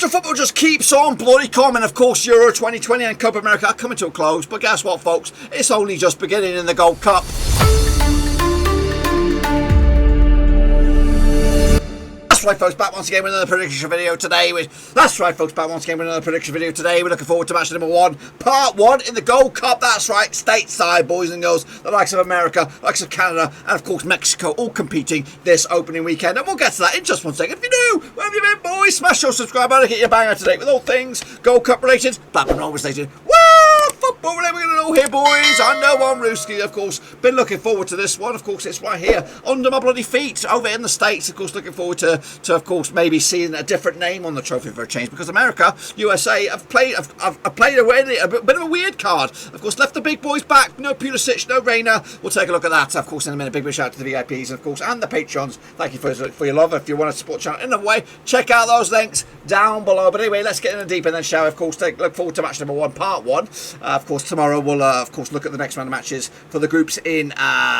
International football just keeps on bloody coming. Of course, Euro 2020 and Copa America are coming to a close. But guess what, folks? It's only just beginning in the Gold Cup. That's right, folks, back once again with another prediction video today. We're looking forward to match number 1, part 1 in the Gold Cup. That's right, stateside, boys and girls. The likes of America, the likes of Canada, and of course Mexico, all competing this opening weekend. And we'll get to that in just one second. If you're new, where have you been, boys? Smash your subscribe button, get your banger to date with all things Gold Cup related, Blackburn Rovers related. Woo! Football, we're going to all here, boys. I know I'm Ruski, of course. Been looking forward to this one. Of course, it's right here under my bloody feet over in the States. Of course, looking forward to of course, maybe seeing a different name on the trophy for a change, because America, USA, have played a bit of a weird card. Of course, left the big boys back. No Pulisic, no Reina. We'll take a look at that, of course, in a minute. Big shout out to the VIPs, of course, and the Patreons. Thank you for your love. If you want to support the channel in a way, check out those links down below. But anyway, let's get in the deep and then shall we, of course, look forward to match number 1, part 1. Of course, tomorrow we'll, of course, look at the next round of matches for the groups in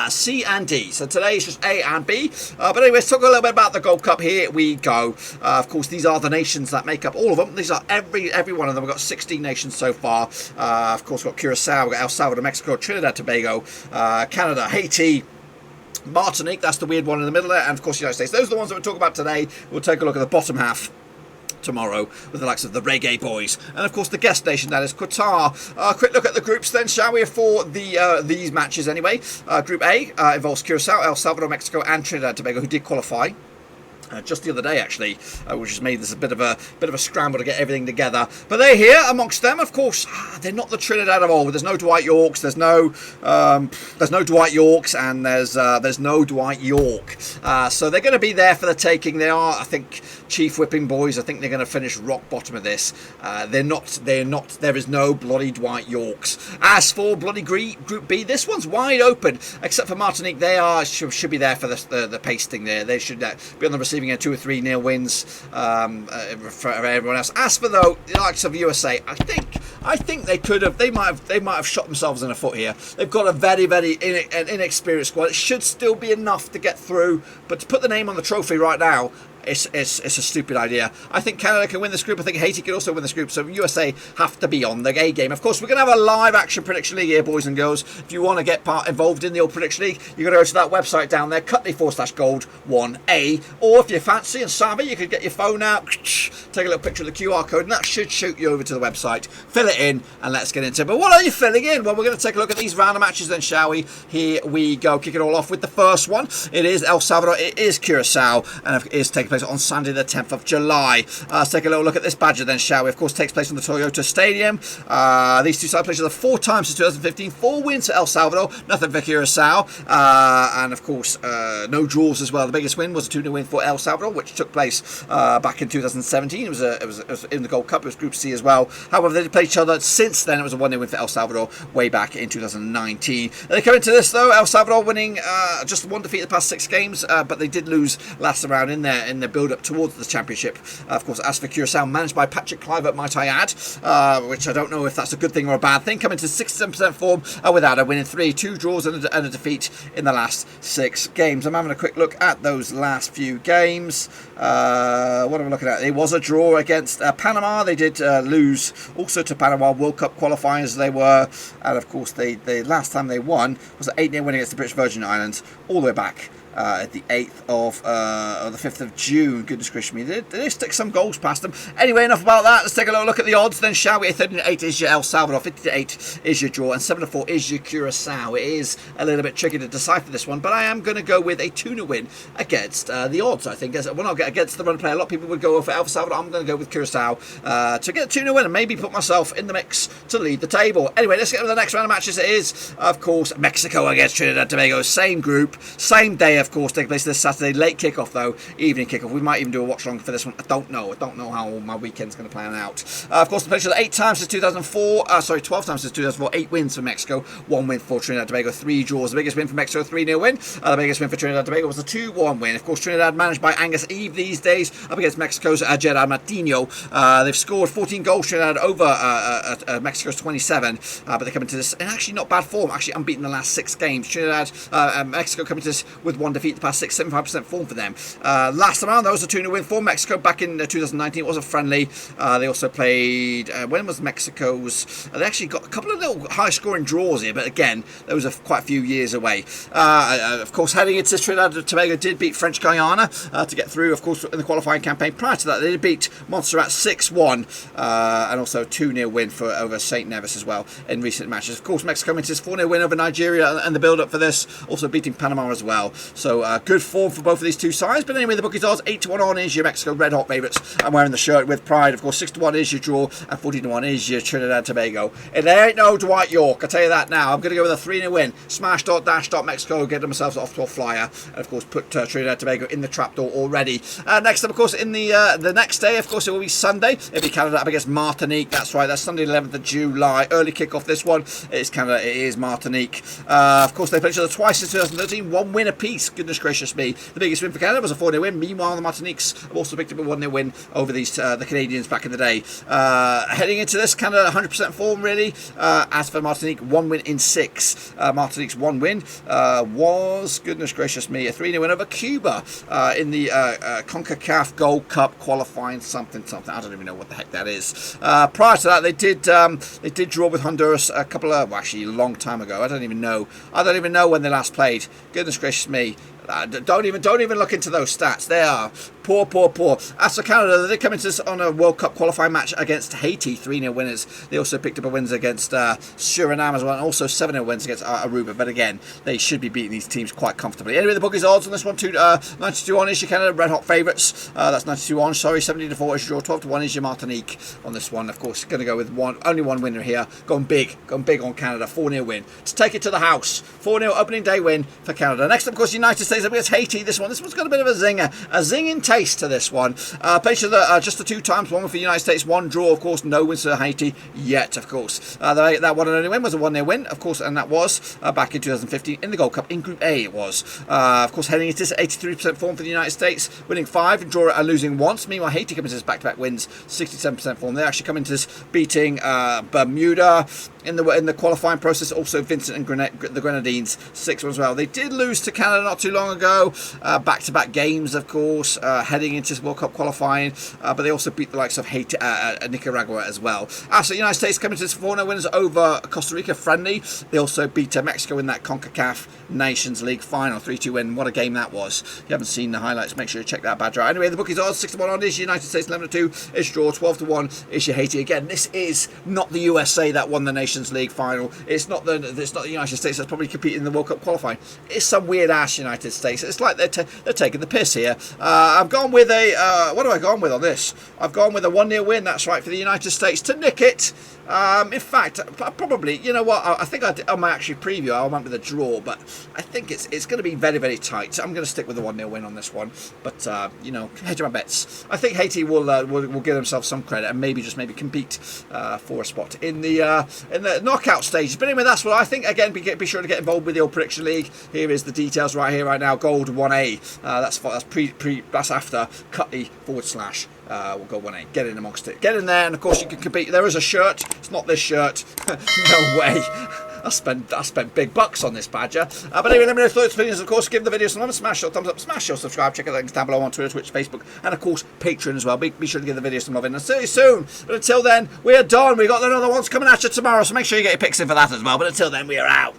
C and D. So today is just A and B. But anyway, let's talk a little bit about the Gold Cup. Here we go. Of course, these are the nations that make up all of them. These are every one of them. We've got 16 nations so far. Of course, we've got Curacao, we've got El Salvador, Mexico, Trinidad, Tobago, Canada, Haiti, Martinique, that's the weird one in the middle there, and of course the United States. Those are the ones that we'll talk about today. We'll take a look at the bottom half tomorrow with the likes of the Reggae Boys, and of course the guest nation, that is Qatar. Quick look at the groups then, shall we, for these matches anyway. Group A involves Curacao, El Salvador, Mexico, and Trinidad and Tobago, who did qualify just the other day, actually, which has made this a bit of a scramble to get everything together. But they're here amongst them, of course. They're not the Trinidad of old. There's no Dwight Yorks. There's no Dwight Yorks, and there's no Dwight York. So they're going to be there for the taking. They are, I think, chief whipping boys. I think they're going to finish rock bottom of this. They're not. There is no bloody Dwight Yorks. As for bloody Group B, this one's wide open, except for Martinique. They should be there for the pasting there. They should be on the receiving end, 2 or 3-0 wins for everyone else. As for the likes of USA, I think they might have shot themselves in the foot here. They've got a very inexperienced squad. It should still be enough to get through, but to put the name on the trophy right now, it's a stupid idea. I think Canada can win this group. I think Haiti can also win this group. So USA have to be on the A game. Of course, we're going to have a live action prediction league here, boys and girls. If you want to get involved in the old prediction league, you've got to go to that website down there, Cutley/Gold1A. Or if you're fancy and savvy, you could get your phone out, take a little picture of the QR code, and that should shoot you over to the website. Fill it in, and let's get into it. But what are you filling in? Well, we're going to take a look at these random matches then, shall we? Here we go. Kick it all off with the first one. It is El Salvador. It is Curacao, and it is taking place on Sunday the 10th of July. Let's take a little look at this badger then, shall we? Of course, takes place on the Toyota Stadium. These two side places are 4 times since 2015. 4 wins for El Salvador, nothing for Curacao. And of course, no draws as well. The biggest win was a 2-0 win for El Salvador, which took place back in 2017. It was in the Gold Cup. It was Group C as well. However, they did play each other since then. It was a 1-0 win for El Salvador way back in 2019. They come into this though, El Salvador winning just 1 defeat in the past 6 games, but they did lose last round in their build-up towards the championship. Of course, as for Curacao, managed by Patrick Kluivert, might I add, which I don't know if that's a good thing or a bad thing, coming to 67% form without a win in 3, 2 draws and a defeat in the last 6 games. I'm having a quick look at those last few games. What am I looking at? It was a draw against Panama. They did lose also to Panama World Cup qualifiers they were, and of course the last time they won was an 8-0 win against the British Virgin Islands all the way back at the 8th of the 5th of June. Goodness gracious me, they stick some goals past them. Anyway, enough about that. Let's take a little look at the odds then, shall we? 30-8 is your El Salvador, 50-8 is your draw, and 7-4 is your Curacao. It is a little bit tricky to decipher this one, but I am going to go with a 2-0 win against the odds. I think when I get against the run play, a lot of people would go for El Salvador. I'm going to go with Curacao to get a 2-0 win and maybe put myself in the mix to lead the table. Anyway, let's get to the next round of matches. It is, of course, Mexico against Trinidad and Tobago. Same group, same day, of course, taking place this Saturday. Late kickoff though, evening kickoff. We might even do a watch along for this one. I don't know how my weekend's going to plan out. Of course, the players 8 times since 2004. 12 times since 2004. 8 wins for Mexico, 1 win for Trinidad and Tobago, 3 draws. The biggest win for Mexico, 3-0 win. The biggest win for Trinidad and Tobago was a 2-1 win. Of course, Trinidad managed by Angus Eve these days up against Mexico's Gerard Martino. They've scored 14 goals, Trinidad, over Mexico's 27. But they come into this in actually not bad form. Actually unbeaten the last 6 games. Trinidad, Mexico coming to this with 1 1 defeat the past 6, 75% form for them. Last time around, that was a 2-0 win for Mexico back in 2019. It was a friendly. They also played, when was Mexico's? They actually got a couple of little high-scoring draws here, but again, those are quite a few years away. Of course, heading into Trinidad and Tobago did beat French Guyana to get through, of course, in the qualifying campaign. Prior to that, they did beat Montserrat 6-1, and also a 2-0 win over St. Nevis as well in recent matches. Of course, Mexico went his 4-0 win over Nigeria and the build-up for this, also beating Panama as well. So good form for both of these two sides. But anyway, the bookies odds 8-1 on is your Mexico red hot favourites. I'm wearing the shirt with pride. Of course, 6-1 is your draw, and 14-1 is your Trinidad and Tobago. And there ain't no Dwight York, I tell you that now. I'm going to go with a 3-0 win. Smash dot dash dot Mexico, get themselves off to a flyer, and of course put Trinidad and Tobago in the trapdoor already. Next up, of course, in the next day, of course, it will be Sunday. It'll be Canada up against Martinique. That's right. That's Sunday, 11th of July. Early kick-off this one. It's Canada. It is Martinique. Of course, they played each other twice since 2013. 1 win apiece. Goodness gracious me. The biggest win for Canada was a 4-0 win. Meanwhile, the Martiniques have also picked up a 1-0 win over the Canadians back in the day. Heading into this, Canada 100% form really. As for Martinique, 1 win in 6. Martinique's 1 win was, goodness gracious me, a 3-0 win over Cuba in the CONCACAF Gold Cup qualifying something. I don't even know what the heck that is. Prior to that, they did draw with Honduras a couple of, well, actually a long time ago. I don't even know when they last played. Goodness gracious me. Don't even look into those stats. They are poor. As for Canada, they come into this on a World Cup qualifying match against Haiti, 3-0 winners. They also picked up a wins against Suriname as well, and also 7-0 wins against Aruba. But again, they should be beating these teams quite comfortably. Anyway, the bookies odds on this one, 92 on is your Canada red hot favourites. That's 92 on. Sorry, 17-4 is your draw. 12-1 is your Martinique on this one. Of course, going to go with only one winner here. Going big on Canada. 4-0 win to take it to the house. 4-0 opening day win for Canada. Next up, of course, United States up against Haiti. This one's got a bit of a zinger, a zinging taste to this one. Played just the 2 times, one for the United States, 1 draw, of course, no wins for Haiti yet, of course. That one and only win was a 1-0 win, of course, and that was back in 2015 in the Gold Cup in Group A. It was, of course, heading into this 83% form for the United States, winning 5 and draw and losing once. Meanwhile, Haiti comes into this back-to-back wins, 67% form. They actually come into this beating Bermuda in the qualifying process. Also, Vincent and the Grenadines 6-1 as well. They did lose to Canada not too long ago. Back-to-back games, of course, heading into this World Cup qualifying, but they also beat the likes of Haiti, Nicaragua as well. So the United States coming to this 4-0 winners over Costa Rica friendly. They also beat Mexico in that CONCACAF Nations League final, 3-2 win. What a game that was. If you haven't seen the highlights, make sure you check that badger out. Anyway, the bookies odds 6-1 on is United States, 11-2 is draw, 12-1 is your Haiti. Again, this is not the USA that won the Nations League final. It's not the United States that's probably competing in the World Cup qualifying. It's some weird ass United States. It's like they're taking the piss here. I've gone with what have I gone with on this? I've gone with a 1-0 win, that's right, for the United States to nick it. In fact, probably, you know what, I think on my actual preview I went with a draw, but I think it's going to be very, very tight. I'm going to stick with the 1-0 win on this one, but you know, hedge my bets. I think Haiti will give themselves some credit and maybe compete for a spot in the knockout stages. But anyway, that's what I think. Again, be sure to get involved with the old prediction league. Here is the details right here, right now. Gold 1A. That's after Cutley / we'll go 1A. Get in amongst it. Get in there, and of course you can compete. There is a shirt. It's not this shirt. No way. I spent big bucks on this badger. But anyway, let me know your thoughts, opinions. Of course, give the video some love, smash your thumbs up, smash your subscribe. Check out the links down below on Twitter, Twitch, Facebook, and of course Patreon as well. Be sure to give the video some love in. And see you soon. But until then, we are done. We got another ones coming at you tomorrow, so make sure you get your picks in for that as well. But until then, we are out.